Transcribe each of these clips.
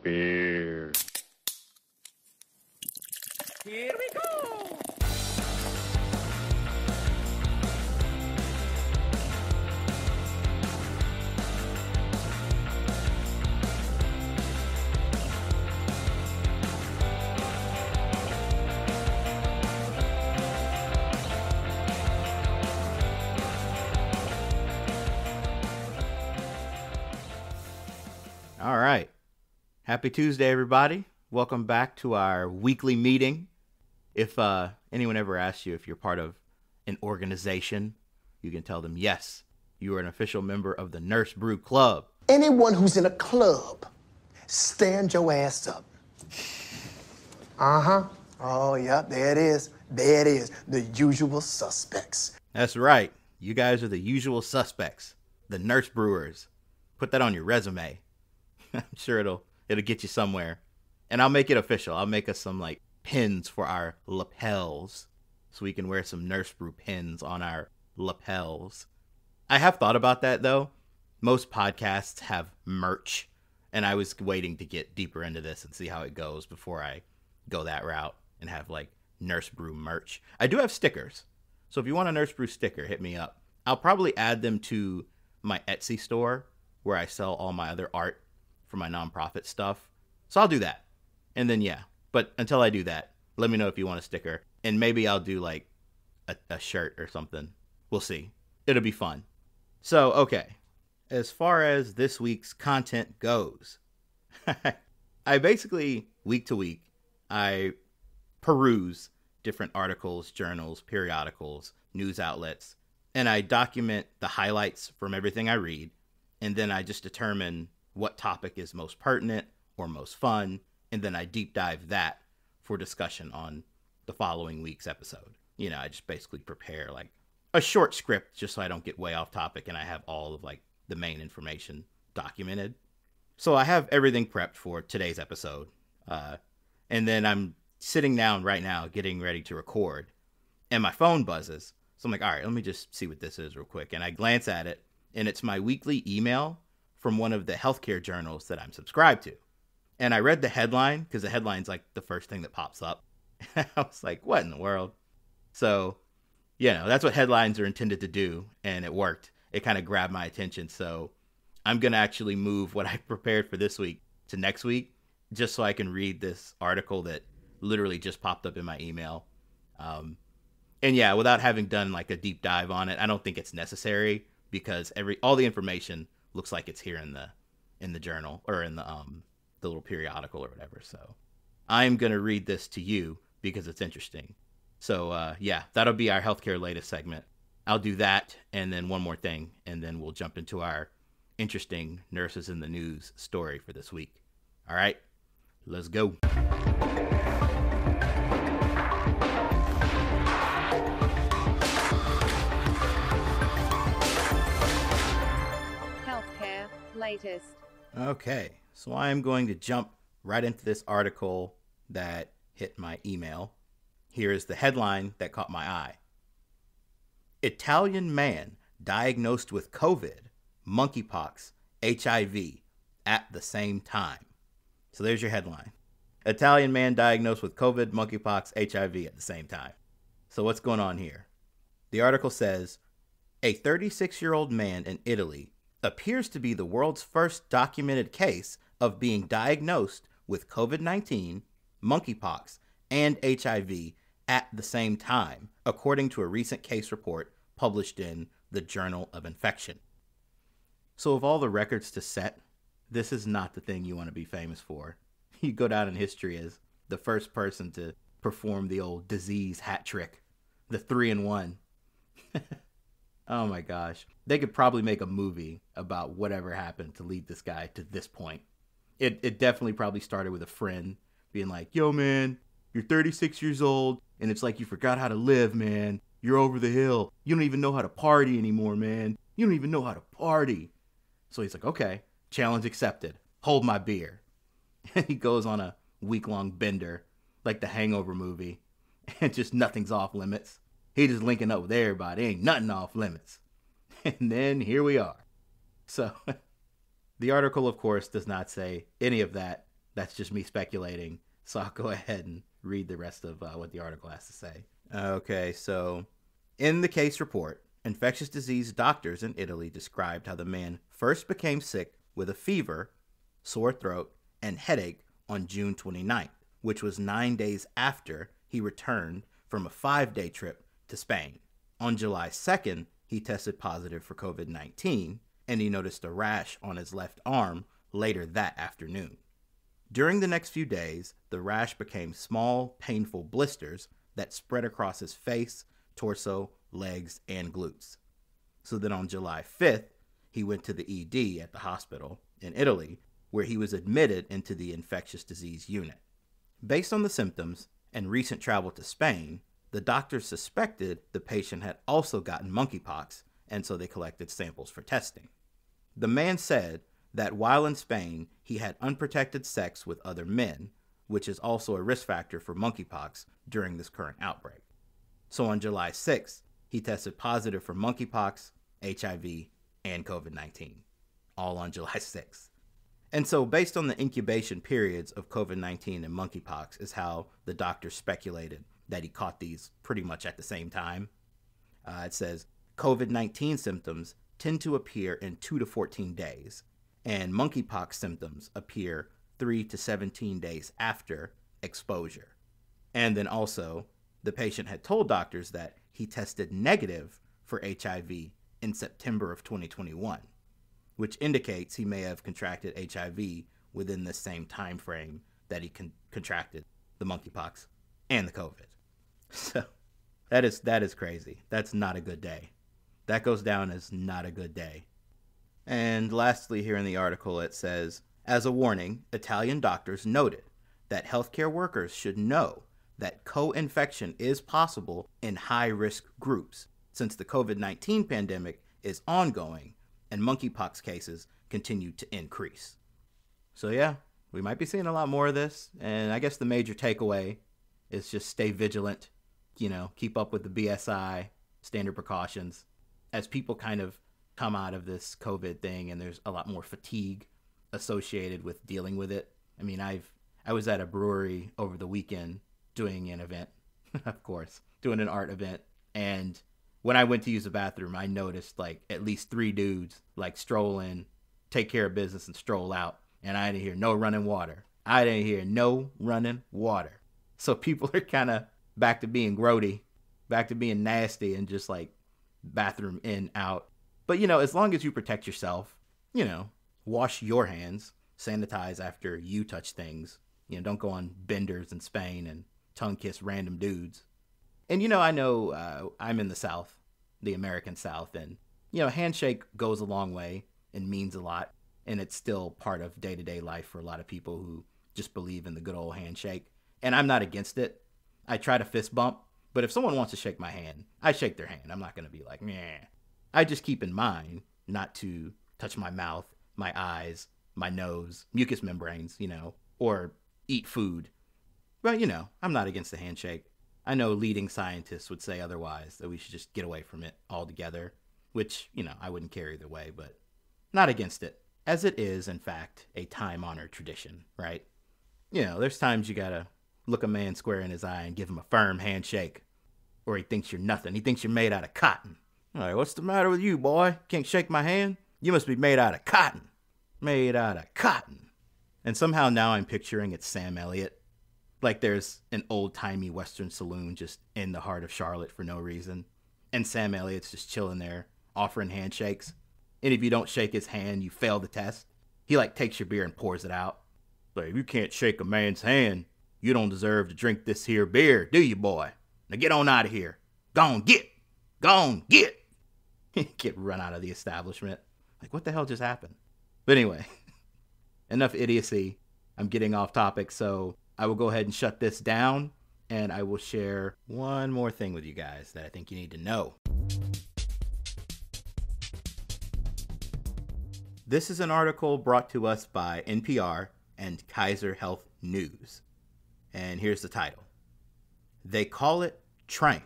Beer. Here we go! All right. Happy Tuesday, everybody. Welcome back to our weekly meeting. If anyone ever asks you if you're part of an organization, you can tell them, yes, you are an official member of the Nurse Brew Club. Anyone who's in a club, stand your ass up. Uh-huh. Oh, yeah, there it is. There it is. The usual suspects. That's right. You guys are the usual suspects. The Nurse Brewers. Put that on your resume. I'm sure it'll get you somewhere. And I'll make it official. I'll make us some like pins for our lapels so we can wear some Nurse Brew pins on our lapels. I have thought about that though. Most podcasts have merch, and I was waiting to get deeper into this and see how it goes before I go that route and have like Nurse Brew merch. I do have stickers. So if you want a Nurse Brew sticker, hit me up. I'll probably add them to my Etsy store where I sell all my other art for my nonprofit stuff. So I'll do that. And then, yeah. But until I do that, let me know if you want a sticker. And maybe I'll do like a shirt or something. We'll see. It'll be fun. So, okay. As far as this week's content goes, I basically, week to week, I peruse different articles, journals, periodicals, news outlets, and I document the highlights from everything I read. And then I just determine what topic is most pertinent or most fun, and then I deep dive that for discussion on the following week's episode. You know, I just basically prepare like a short script just so I don't get way off topic and I have all of like the main information documented. So I have everything prepped for today's episode. And then I'm sitting down right now getting ready to record and my phone buzzes. So I'm like, all right, let me just see what this is real quick. And I glance at it and it's my weekly email from one of the healthcare journals that I'm subscribed to. And I read the headline because the headline's like the first thing that pops up. I was like, what in the world? So, you know, that's what headlines are intended to do. And it worked. It kind of grabbed my attention. So I'm going to actually move what I prepared for this week to next week just so I can read this article that literally just popped up in my email. And yeah, without having done like a deep dive on it, I don't think it's necessary because all the information looks like it's here in the journal or in the little periodical or whatever. So I'm going to read this to you because it's interesting. So yeah, that'll be our healthcare latest segment. I'll do that and then one more thing, and then we'll jump into our interesting nurses in the news story for this week. All right, let's go. Latest. Okay, so I'm going to jump right into this article that hit my email. Here is the headline that caught my eye. Italian man diagnosed with COVID, monkeypox, HIV at the same time. So there's your headline. Italian man diagnosed with COVID, monkeypox, HIV at the same time. So what's going on here? The article says, a 36-year-old man in Italy appears to be the world's first documented case of being diagnosed with COVID-19, monkeypox, and HIV at the same time, according to a recent case report published in the Journal of Infection. So of all the records to set, this is not the thing you want to be famous for. You go down in history as the first person to perform the old disease hat trick, the 3-in-1. Oh my gosh. They could probably make a movie about whatever happened to lead this guy to this point. It definitely probably started with a friend being like, yo man, you're 36 years old and it's like you forgot how to live, man. You're over the hill. You don't even know how to party anymore, man. You don't even know how to party. So he's like, okay, challenge accepted. Hold my beer. And he goes on a week-long bender like the Hangover movie and just nothing's off limits. He just linking up with everybody. Ain't nothing off limits. And then here we are. So the article, of course, does not say any of that. That's just me speculating. So I'll go ahead and read the rest of what the article has to say. Okay, so in the case report, infectious disease doctors in Italy described how the man first became sick with a fever, sore throat, and headache on June 29th, which was 9 days after he returned from a 5-day trip to Spain. On July 2nd, he tested positive for COVID-19, and he noticed a rash on his left arm later that afternoon. During the next few days, the rash became small, painful blisters that spread across his face, torso, legs, and glutes. So then on July 5th, he went to the ED at the hospital in Italy, where he was admitted into the infectious disease unit. Based on the symptoms and recent travel to Spain, the doctors suspected the patient had also gotten monkeypox, and so they collected samples for testing. The man said that while in Spain, he had unprotected sex with other men, which is also a risk factor for monkeypox during this current outbreak. So on July 6th, he tested positive for monkeypox, HIV, and COVID-19, all on July 6th. And so based on the incubation periods of COVID-19 and monkeypox is how the doctor speculated that he caught these pretty much at the same time. It says COVID-19 symptoms tend to appear in 2 to 14 days, and monkeypox symptoms appear 3 to 17 days after exposure. And then also, the patient had told doctors that he tested negative for HIV in September of 2021, which indicates he may have contracted HIV within the same time frame that he contracted the monkeypox and the COVID. So that is crazy. That's not a good day. That goes down as not a good day. And lastly, here in the article, it says, as a warning, Italian doctors noted that healthcare workers should know that co-infection is possible in high-risk groups, since the COVID-19 pandemic is ongoing and monkeypox cases continue to increase. So yeah, we might be seeing a lot more of this, and I guess the major takeaway is just stay vigilant, keep up with the BSI, standard precautions, as people kind of come out of this COVID thing and there's a lot more fatigue associated with dealing with it. I mean, I was at a brewery over the weekend doing an event, of course, doing an art event. And when I went to use the bathroom, I noticed like at least 3 dudes like stroll in, take care of business and stroll out. And I didn't hear no running water. So people are kind of back to being grody, back to being nasty and just like bathroom in, out. But, as long as you protect yourself, wash your hands, sanitize after you touch things. Don't go on benders in Spain and tongue kiss random dudes. And, I know I'm in the South, the American South, and, handshake goes a long way and means a lot. And it's still part of day-to-day life for a lot of people who just believe in the good old handshake. And I'm not against it. I try to fist bump, but if someone wants to shake my hand, I shake their hand. I'm not going to be like, meh. I just keep in mind not to touch my mouth, my eyes, my nose, mucous membranes, or eat food. But, I'm not against the handshake. I know leading scientists would say otherwise, that we should just get away from it altogether, which, I wouldn't care either way, but not against it, as it is, in fact, a time-honored tradition, right? There's times you gotta look a man square in his eye and give him a firm handshake, or he thinks you're nothing. He thinks you're made out of cotton. All right, what's the matter with you, boy? Can't shake my hand? You must be made out of cotton. Made out of cotton. And somehow now I'm picturing it's Sam Elliot. Like there's an old-timey Western saloon just in the heart of Charlotte for no reason. And Sam Elliott's just chilling there, offering handshakes. And if you don't shake his hand, you fail the test. He takes your beer and pours it out. Like, if you can't shake a man's hand, you don't deserve to drink this here beer, do you, boy? Now get on out of here. Gone get. Get run out of the establishment. Like, what the hell just happened? But anyway, enough idiocy. I'm getting off topic, so I will go ahead and shut this down, and I will share one more thing with you guys that I think you need to know. This is an article brought to us by NPR and Kaiser Health News. And here's the title. They call it Tranq,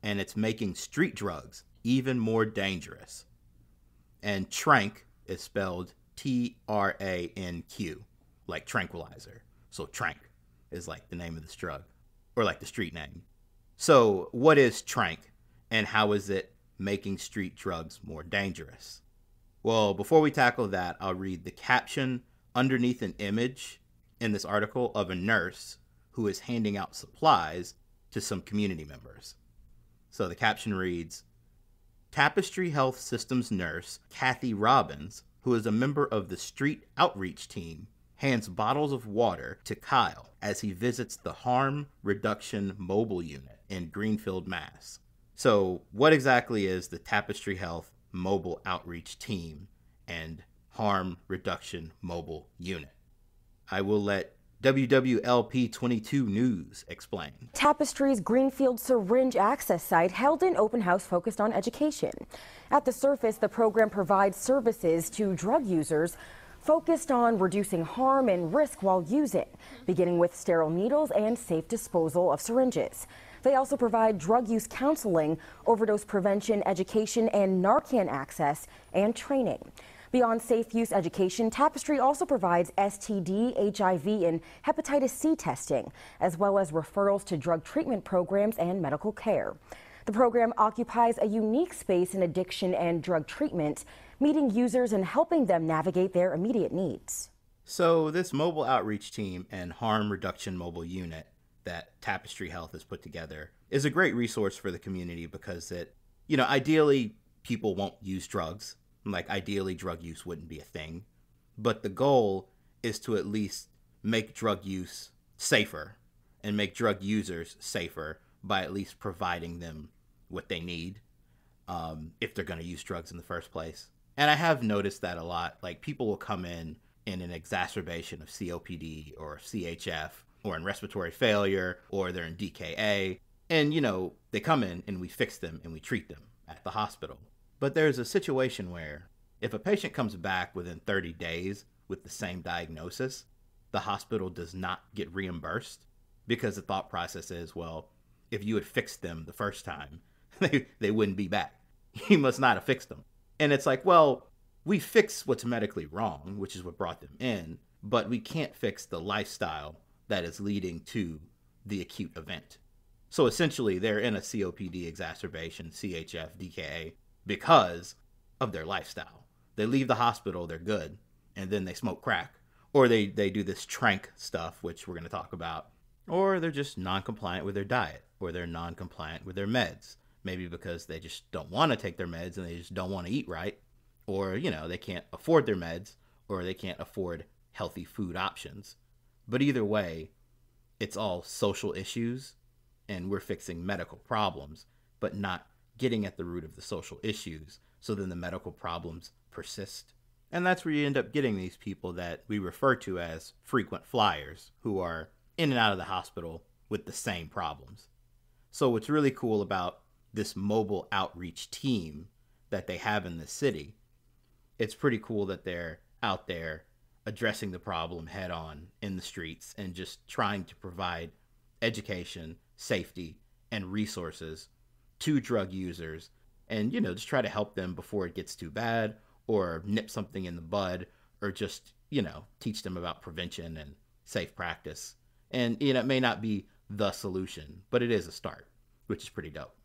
and it's making street drugs even more dangerous. And Tranq is spelled Tranq, like tranquilizer. So Tranq is like the name of this drug, or like the street name. So what is Tranq, and how is it making street drugs more dangerous? Well, before we tackle that, I'll read the caption underneath an image in this article of a nurse who is handing out supplies to some community members. So the caption reads, Tapestry Health Systems nurse Kathy Robbins, who is a member of the street outreach team, hands bottles of water to Kyle as he visits the Harm Reduction Mobile Unit in Greenfield, Mass. So what exactly is the Tapestry Health Mobile Outreach Team and Harm Reduction Mobile Unit? I will let WWLP 22 News explain. Tapestry's Greenfield Syringe Access site held an open house focused on education. At the surface, the program provides services to drug users focused on reducing harm and risk while using, beginning with sterile needles and safe disposal of syringes. They also provide drug use counseling, overdose prevention, education, and Narcan access and training. Beyond safe use education, Tapestry also provides STD, HIV, and hepatitis C testing, as well as referrals to drug treatment programs and medical care. The program occupies a unique space in addiction and drug treatment, meeting users and helping them navigate their immediate needs. So this mobile outreach team and harm reduction mobile unit that Tapestry Health has put together is a great resource for the community because it, ideally people won't use drugs. Like ideally drug use wouldn't be a thing, but the goal is to at least make drug use safer and make drug users safer by at least providing them what they need if they're going to use drugs in the first place. And I have noticed that a lot. Like people will come in an exacerbation of COPD or CHF or in respiratory failure or they're in DKA. And, they come in and we fix them and we treat them at the hospital. But there's a situation where if a patient comes back within 30 days with the same diagnosis, the hospital does not get reimbursed because the thought process is, well, if you had fixed them the first time, they wouldn't be back. You must not have fixed them. And it's like, well, we fix what's medically wrong, which is what brought them in, but we can't fix the lifestyle that is leading to the acute event. So essentially, they're in a COPD exacerbation, CHF, DKA, because of their lifestyle. They leave the hospital, they're good, and then they smoke crack. Or they do this Tranq stuff, which we're going to talk about. Or they're just non-compliant with their diet, or they're non-compliant with their meds. Maybe because they just don't want to take their meds and they just don't want to eat right. Or, they can't afford their meds, or they can't afford healthy food options. But either way, it's all social issues, and we're fixing medical problems, but not getting at the root of the social issues, so then the medical problems persist. And that's where you end up getting these people that we refer to as frequent flyers, who are in and out of the hospital with the same problems. So what's really cool about this mobile outreach team that they have in the city, it's pretty cool that they're out there addressing the problem head on in the streets and just trying to provide education, safety, and resources to drug users and, just try to help them before it gets too bad or nip something in the bud or just, teach them about prevention and safe practice. And, it may not be the solution, but it is a start, which is pretty dope.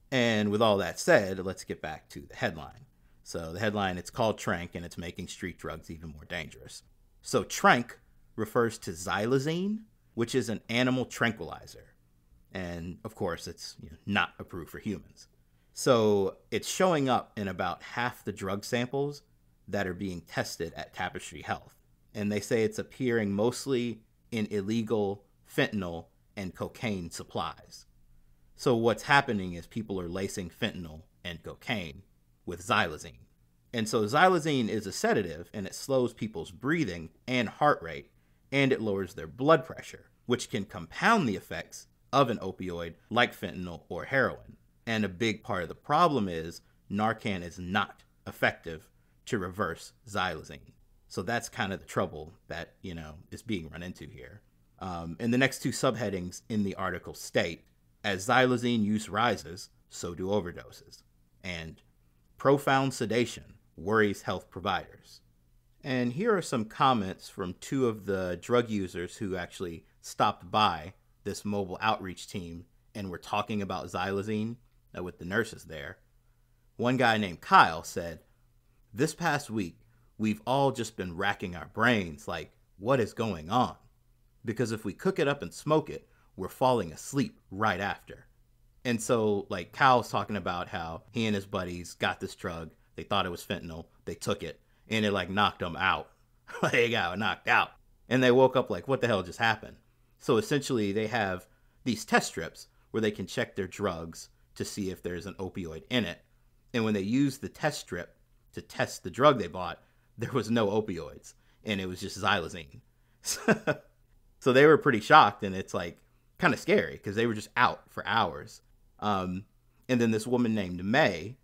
And with all that said, let's get back to the headline. So the headline, it's called Tranq and it's making street drugs even more dangerous. So Tranq refers to Xylazine, which is an animal tranquilizer. And of course, it's not approved for humans. So it's showing up in about half the drug samples that are being tested at Tapestry Health. And they say it's appearing mostly in illegal fentanyl and cocaine supplies. So what's happening is people are lacing fentanyl and cocaine with Xylazine. And so Xylazine is a sedative and it slows people's breathing and heart rate, and it lowers their blood pressure, which can compound the effects of an opioid like fentanyl or heroin. And a big part of the problem is Narcan is not effective to reverse Xylazine. So that's kind of the trouble that, is being run into here. And the next two subheadings in the article state, as Xylazine use rises, so do overdoses. And profound sedation worries health providers. And here are some comments from two of the drug users who actually stopped by this mobile outreach team and were talking about xylazine with the nurses there. One guy named Kyle said, "This past week, we've all just been racking our brains like, what is going on? Because if we cook it up and smoke it, we're falling asleep right after." And so, like, Kyle's talking about how he and his buddies got this drug. They thought it was fentanyl. They took it, and it, like, knocked them out. They got knocked out. And they woke up like, what the hell just happened? So essentially, they have these test strips where they can check their drugs to see if there's an opioid in it. And when they used the test strip to test the drug they bought, there was no opioids, and it was just xylazine. So they were pretty shocked, and it's like kind of scary because they were just out for hours. And then this woman named May,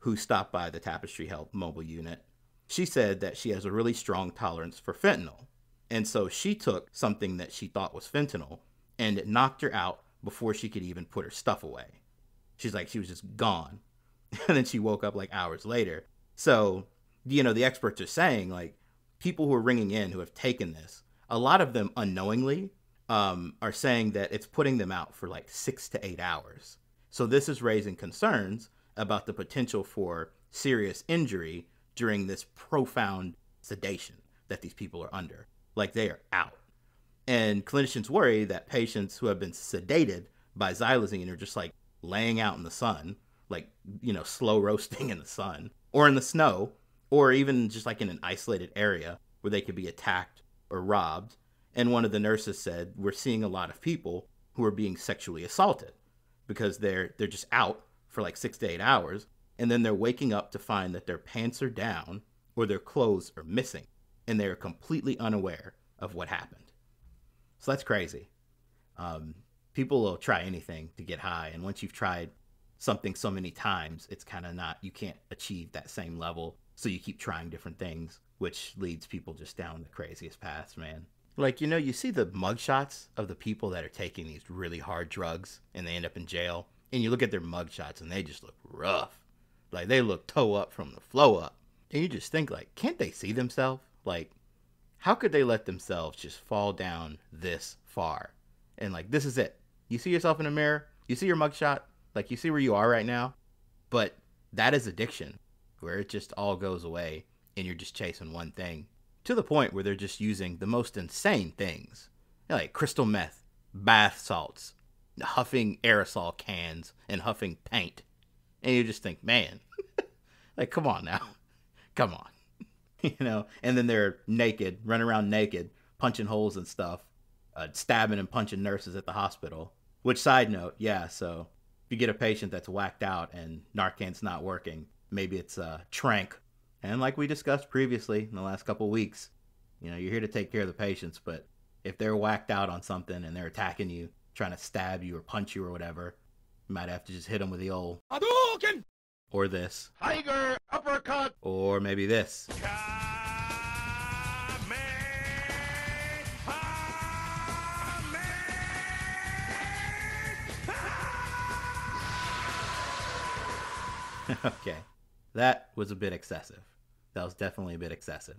who stopped by the Tapestry Health mobile unit, she said that she has a really strong tolerance for fentanyl. And so she took something that she thought was fentanyl, and it knocked her out before she could even put her stuff away. She's like, she was just gone. And then she woke up like hours later. So, you know, the experts are saying, like, people who are ringing in who have taken this, a lot of them unknowingly are saying that it's putting them out for like 6 to 8 hours. So this is raising concerns about the potential for serious injury during this profound sedation that these people are under. Like, they are out. And clinicians worry that patients who have been sedated by xylazine are just like laying out in the sun, like, you know, slow roasting in the sun or in the snow, or even just like in an isolated area where they could be attacked or robbed. And one of the nurses said, we're seeing a lot of people who are being sexually assaulted because they're just out for like 6 to 8 hours. And then they're waking up to find that their pants are down or their clothes are missing, and they're completely unaware of what happened. So that's crazy. People will try anything to get high. And once you've tried something so many times, it's kind of not, you can't achieve that same level. So you keep trying different things, which leads people just down the craziest paths, man. Like, you know, you see the mugshots of the people that are taking these really hard drugs and they end up in jail. And you look at their mugshots and they just look rough. Like, they look toe up from the flow up. And you just think, like, can't they see themselves? Like, how could they let themselves just fall down this far? And, like, this is it. You see yourself in the mirror. You see your mugshot. Like, you see where you are right now. But that is addiction, where it just all goes away and you're just chasing one thing. To the point where they're just using the most insane things. Like crystal meth, bath salts, huffing aerosol cans, and huffing paint. And you just think, man, like, come on now. Come on. You know, and then they're naked, running around naked, punching holes and stuff, stabbing and punching nurses at the hospital. Which, side note, yeah, so if you get a patient that's whacked out and Narcan's not working, maybe it's Tranq. And like we discussed previously in the last couple of weeks, you know, you're here to take care of the patients, but if they're whacked out on something and they're attacking you, trying to stab you or punch you or whatever, you might have to just hit them with the old Hadouken! Or this. Tiger uppercut! Or maybe this. Okay, that was a bit excessive. That was definitely a bit excessive.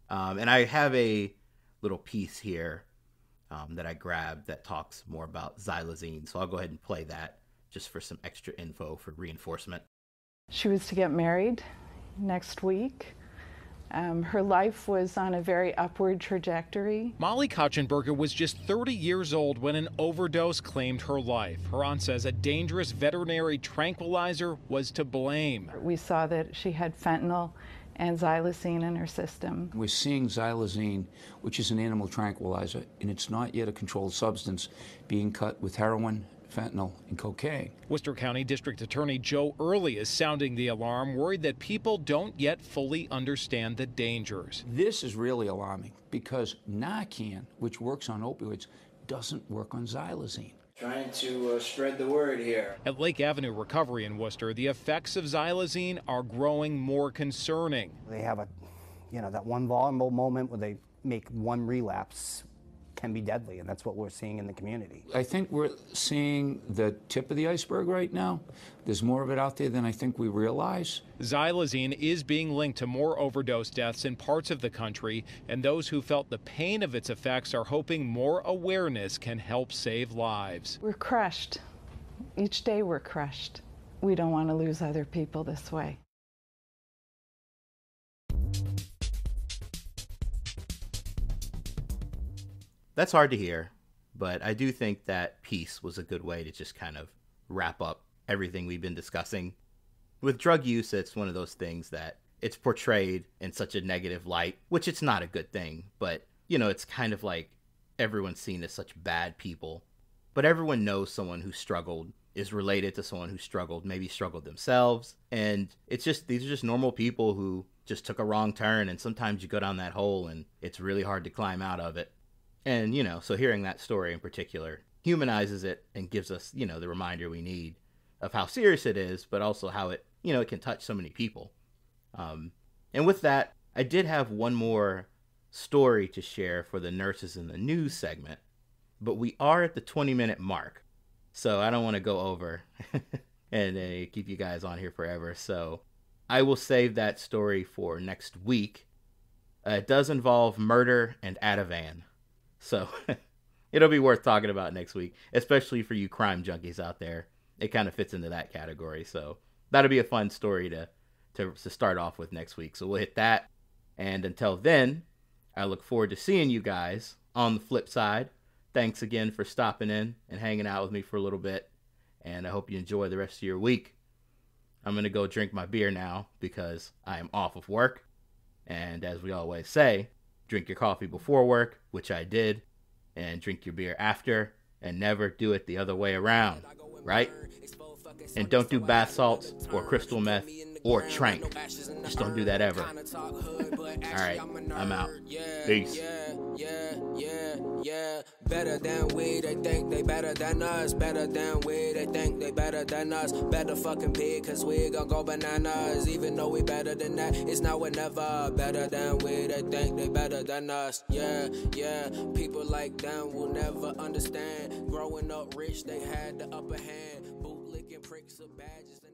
And I have a little piece here that I grabbed that talks more about xylazine. So I'll go ahead and play that just for some extra info for reinforcement. She was to get married next week. Her life was on a very upward trajectory. Molly Kotchenberger was just 30 years old when an overdose claimed her life. Her aunt says a dangerous veterinary tranquilizer was to blame. We saw that she had fentanyl and xylazine in her system. We're seeing xylazine, which is an animal tranquilizer, and it's not yet a controlled substance, being cut with heroin, fentanyl, and cocaine. Worcester County District Attorney Joe Early is sounding the alarm, worried that people don't yet fully understand the dangers. This is really alarming because Narcan, which works on opioids, doesn't work on xylazine. Trying to spread the word here. At Lake Avenue Recovery in Worcester, the effects of xylazine are growing more concerning. They have that one vulnerable moment where they make one relapse can be deadly, and that's what we're seeing in the community. I think we're seeing the tip of the iceberg right now. There's more of it out there than I think we realize. Xylazine is being linked to more overdose deaths in parts of the country, and those who felt the pain of its effects are hoping more awareness can help save lives. We're crushed. Each day we're crushed. We don't want to lose other people this way. That's hard to hear, but I do think that peace was a good way to just kind of wrap up everything we've been discussing. With drug use, it's one of those things that it's portrayed in such a negative light, which it's not a good thing, but, you know, it's kind of like everyone's seen as such bad people. But everyone knows someone who struggled, is related to someone who struggled, maybe struggled themselves. And it's just, these are just normal people who just took a wrong turn, and sometimes you go down that hole and it's really hard to climb out of it. And, you know, so hearing that story in particular humanizes it and gives us, you know, the reminder we need of how serious it is, but also how it, you know, it can touch so many people. And with that, I did have one more story to share for the Nurses in the News segment, but we are at the 20-minute mark, so I don't want to go over and keep you guys on here forever. So I will save that story for next week. It does involve murder and Ativan. So it'll be worth talking about next week, especially for you crime junkies out there. It kind of fits into that category. So that'll be a fun story to start off with next week. So we'll hit that. And until then, I look forward to seeing you guys on the flip side. Thanks again for stopping in and hanging out with me for a little bit. And I hope you enjoy the rest of your week. I'm going to go drink my beer now because I am off of work. And as we always say, drink your coffee before work, which I did, and drink your beer after, and never do it the other way around, right? And don't do bath salts or crystal meth or Tranq. Just don't do that ever. All right, I'm out. Peace. Yeah, better than we, they think they better than us. Better than we, they think they better than us. Better fucking be, cause we gon' go bananas. Even though we better than that, it's now or never. Better than we, they think they better than us. Yeah, people like them will never understand. Growing up rich, they had the upper hand. Bootlicking pricks of badges and